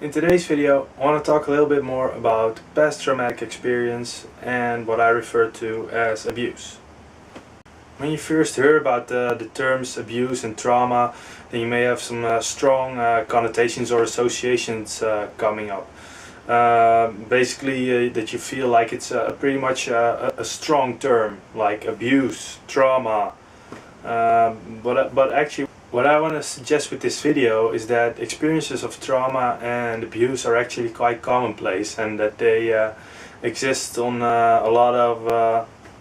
In today's video, I want to talk a little bit more about past traumatic experience and what I refer to as abuse. When you first hear about the terms abuse and trauma, then you may have some strong connotations or associations coming up. Basically, that you feel like it's pretty much a strong term, like abuse, trauma. But actually, what I want to suggest with this video is that experiences of trauma and abuse are actually quite commonplace, and that they exist on a lot of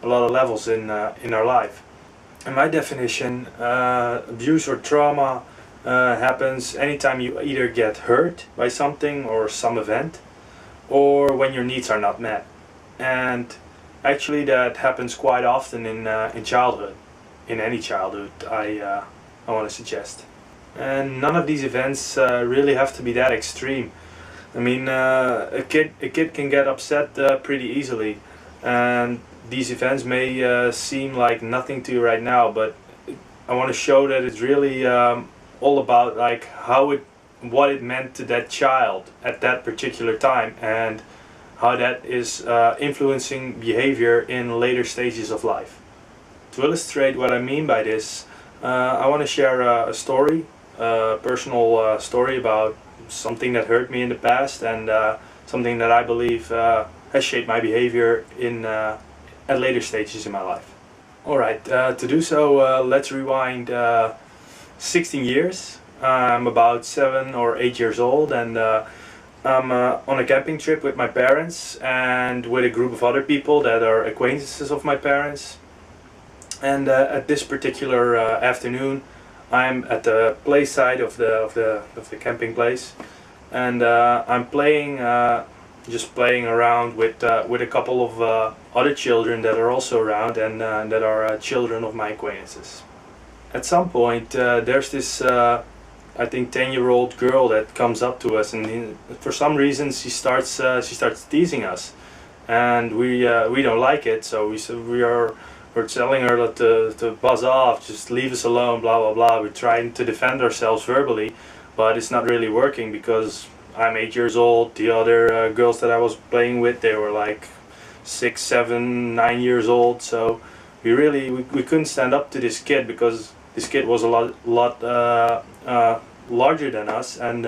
levels in our life. In my definition, abuse or trauma happens anytime you either get hurt by something or some event, or when your needs are not met. And actually, that happens quite often in childhood, in any childhood. I want to suggest. And none of these events really have to be that extreme. I mean, a kid can get upset pretty easily, and these events may seem like nothing to you right now, but I want to show that it's really all about like what it meant to that child at that particular time, and how that is influencing behavior in later stages of life. To illustrate what I mean by this, I want to share a story, a personal story about something that hurt me in the past, and something that I believe has shaped my behavior at later stages in my life. Alright, to do so, let's rewind 16 years. I'm about 7 or 8 years old, and I'm on a camping trip with my parents and with a group of other people that are acquaintances of my parents. And at this particular afternoon, I'm at the play side of the camping place, and I'm playing, just playing around with a couple of other children that are also around, and that are children of my acquaintances. At some point, there's this I think 10-year-old girl that comes up to us, and for some reason she starts teasing us, and we don't like it, so we're telling her to buzz off, just leave us alone, blah blah blah. We're trying to defend ourselves verbally, but it's not really working because I'm 8 years old. The other girls that I was playing with, they were like 6, 7, 9 years old. So we couldn't stand up to this kid, because this kid was a lot larger than us, and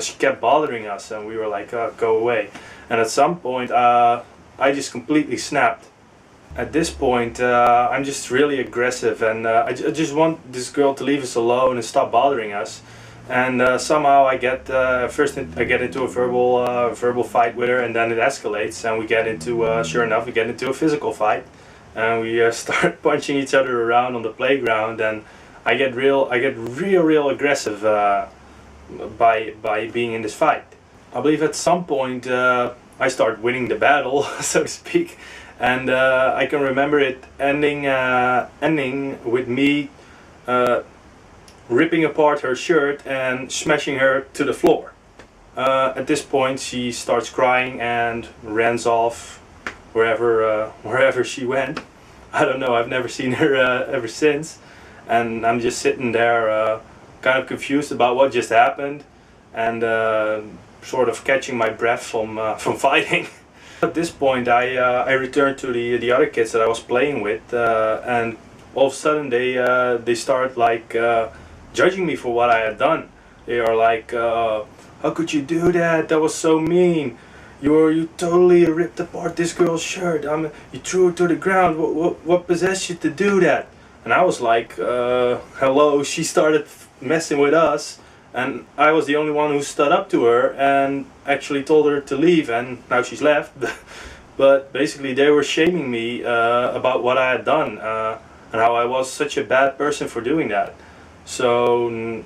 she kept bothering us, and we were like, go away. And at some point, I just completely snapped. At this point, I'm just really aggressive, and I just want this girl to leave us alone and stop bothering us. And somehow I get into a verbal fight with her, and then it escalates, and we get into sure enough, we get into a physical fight, and we start punching each other around on the playground, and I get real aggressive by being in this fight. I believe at some point I start winning the battle, so to speak. And I can remember it ending with me ripping apart her shirt and smashing her to the floor. At this point, she starts crying and runs off wherever she went. I don't know. I've never seen her ever since, and I'm just sitting there, kind of confused about what just happened, and sort of catching my breath from fighting. At this point, I returned to the other kids that I was playing with, and all of a sudden they start like judging me for what I had done. They are like, how could you do that? That was so mean. You totally ripped apart this girl's shirt. You threw her to the ground. What possessed you to do that? And I was like, hello. She started messing with us, and I was the only one who stood up to her and actually told her to leave, and now she's left. But basically they were shaming me about what I had done, and how I was such a bad person for doing that. So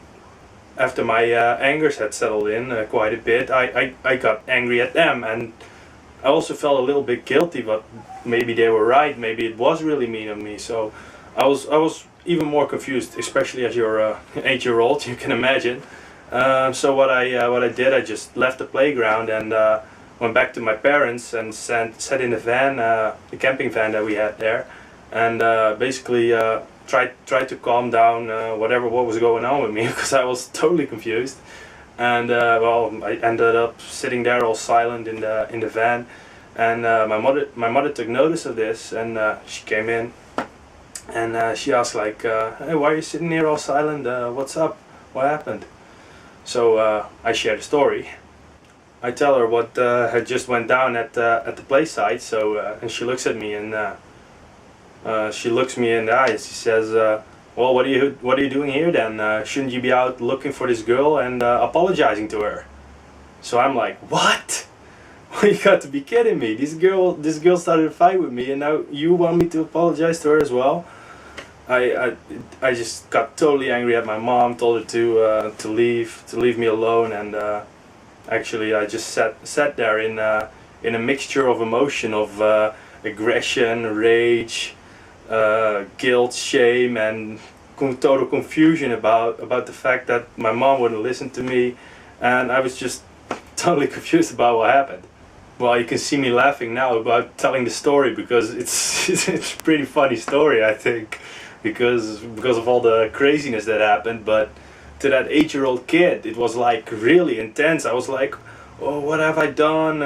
after my anger had settled in quite a bit, I got angry at them, and I also felt a little bit guilty, but maybe they were right, maybe it was really mean of me. So I was even more confused, especially as you're 8-year-old, you can imagine. So what I did, I just left the playground and went back to my parents and sat in the van, the camping van that we had there, and basically tried to calm down what was going on with me, because I was totally confused. And well, I ended up sitting there all silent in the van, and my mother took notice of this, and she came in, and she asked like, "Hey, why are you sitting here all silent? What's up? What happened?" So I share the story. I tell her what had just went down at the play site. So and she looks at me, and she looks me in the eyes. She says, "Well, what are you doing here then? Shouldn't you be out looking for this girl and apologizing to her?" So I'm like, "What? Well, you got to be kidding me! This girl started a fight with me, and now you want me to apologize to her as well?" I just got totally angry at my mom. Told her to leave me alone, and actually I just sat there in a mixture of emotion of aggression, rage, guilt, shame, and total confusion about the fact that my mom wouldn't listen to me, and I was just totally confused about what happened. Well, you can see me laughing now about telling the story because it's a pretty funny story, I think, because of all the craziness that happened. But to that 8-year-old kid, it was like really intense. I was like, "Oh, what have I done?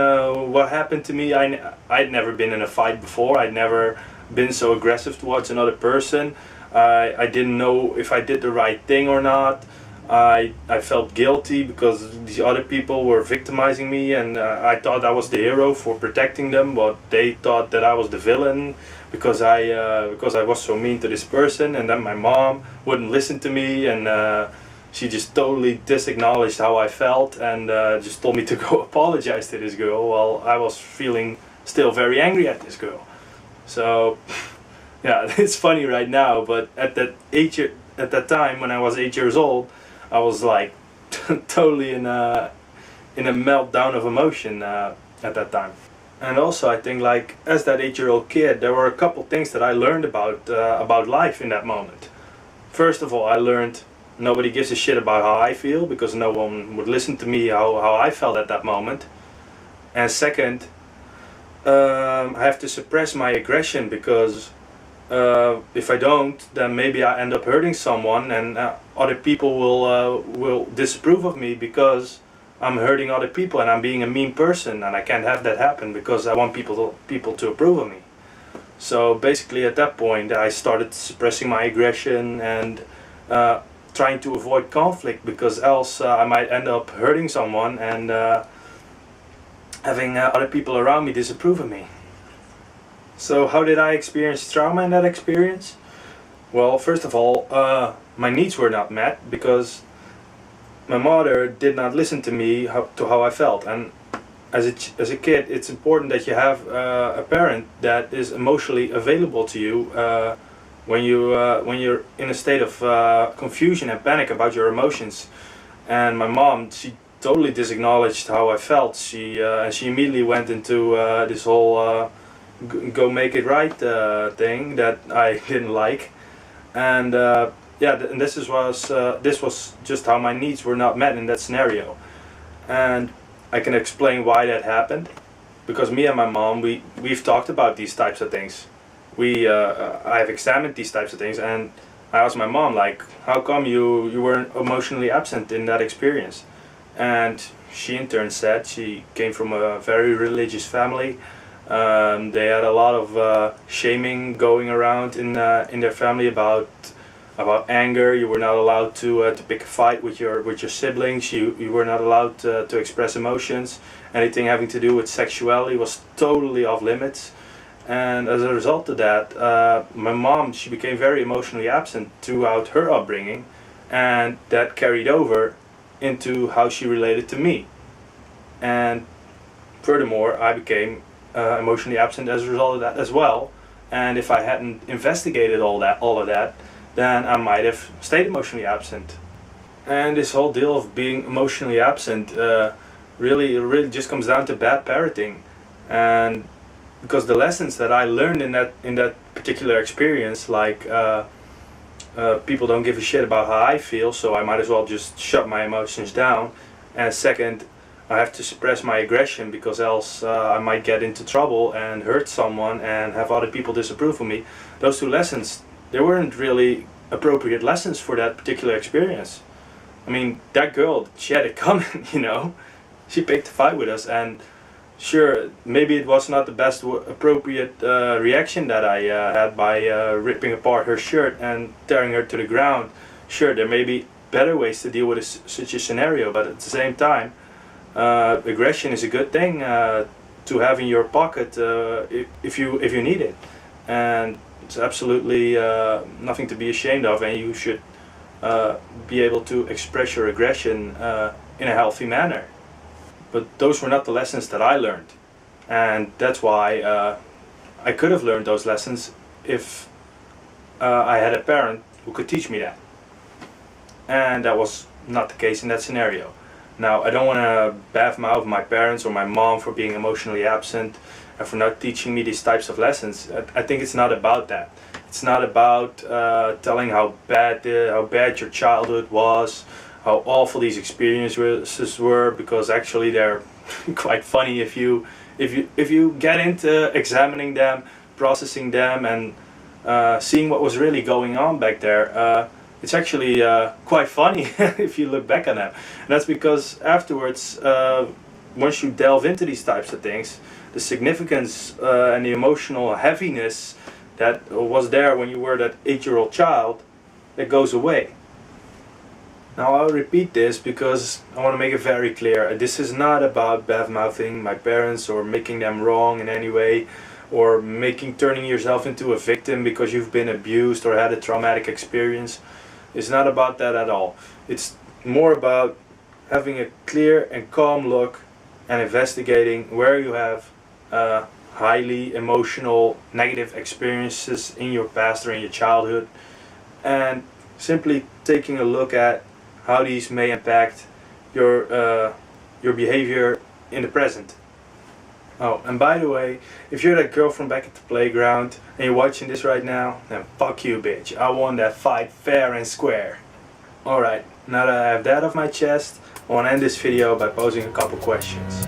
What happened to me?" I'd never been in a fight before. I'd never been so aggressive towards another person. I didn't know if I did the right thing or not. I felt guilty because these other people were victimizing me, and I thought I was the hero for protecting them, but they thought that I was the villain because I was so mean to this person. And then my mom wouldn't listen to me, and she just totally disacknowledged how I felt, and just told me to go apologize to this girl while I was feeling still very angry at this girl. So yeah, it's funny right now, but at that time when I was 8 years old, I was like totally in a meltdown of emotion at that time. And also I think like as that 8-year-old kid, there were a couple things that I learned about life in that moment. First of all, I learned nobody gives a shit about how I feel because no one would listen to me how I felt at that moment. And second, I have to suppress my aggression because if I don't, then maybe I end up hurting someone, and other people will disapprove of me because I'm hurting other people and I'm being a mean person, and I can't have that happen because I want people to approve of me. So basically at that point I started suppressing my aggression and trying to avoid conflict, because else I might end up hurting someone and having other people around me disapprove of me. So how did I experience trauma in that experience? Well, first of all, my needs were not met because my mother did not listen to me to how I felt. And as a kid, it's important that you have a parent that is emotionally available to you when you're in a state of confusion and panic about your emotions. And my mom, she totally disacknowledged how I felt. She immediately went into this whole go make it right thing that I didn't like, and yeah, and this was just how my needs were not met in that scenario. And I can explain why that happened, because me and my mom, we've talked about these types of things. I've examined these types of things, and I asked my mom like, how come you were emotionally absent in that experience? And she in turn said she came from a very religious family. They had a lot of shaming going around in their family about anger. You were not allowed to pick a fight with your siblings. You were not allowed to express emotions. Anything having to do with sexuality was totally off limits. And as a result of that, my mom, she became very emotionally absent throughout her upbringing, and that carried over into how she related to me. And furthermore, I became emotionally absent as a result of that as well. And if I hadn't investigated all of that, then I might have stayed emotionally absent. And this whole deal of being emotionally absent really just comes down to bad parenting. And because the lessons that I learned in that particular experience, like people don't give a shit about how I feel, so I might as well just shut my emotions down. And second, I have to suppress my aggression because else I might get into trouble and hurt someone and have other people disapprove of me. Those two lessons, they weren't really appropriate lessons for that particular experience. I mean, that girl, she had it coming, you know. She picked a fight with us, and sure, maybe it was not the best appropriate reaction that I had by ripping apart her shirt and tearing her to the ground. Sure, there may be better ways to deal with such a scenario, but at the same time, aggression is a good thing to have in your pocket if you need it, and it's absolutely nothing to be ashamed of, and you should be able to express your aggression in a healthy manner. But those were not the lessons that I learned, and that's why I could have learned those lessons if I had a parent who could teach me that, and that was not the case in that scenario. Now, I don't want to badmouth my parents or my mom for being emotionally absent and for not teaching me these types of lessons. I think it's not about that. It's not about telling how bad your childhood was, how awful these experiences were, because actually they're quite funny if you get into examining them, processing them, and seeing what was really going on back there. It's actually quite funny if you look back on them. And that's because afterwards, once you delve into these types of things, the significance and the emotional heaviness that was there when you were that 8-year-old child, that goes away. Now, I'll repeat this because I want to make it very clear. This is not about badmouthing my parents or making them wrong in any way, or turning yourself into a victim because you've been abused or had a traumatic experience. It's not about that at all. It's more about having a clear and calm look and investigating where you have highly emotional negative experiences in your past or in your childhood, and simply taking a look at how these may impact your behavior in the present. Oh, and by the way, if you're that girl from back at the playground and you're watching this right now, then fuck you, bitch. I won that fight fair and square. Alright, now that I have that off my chest, I want to end this video by posing a couple questions.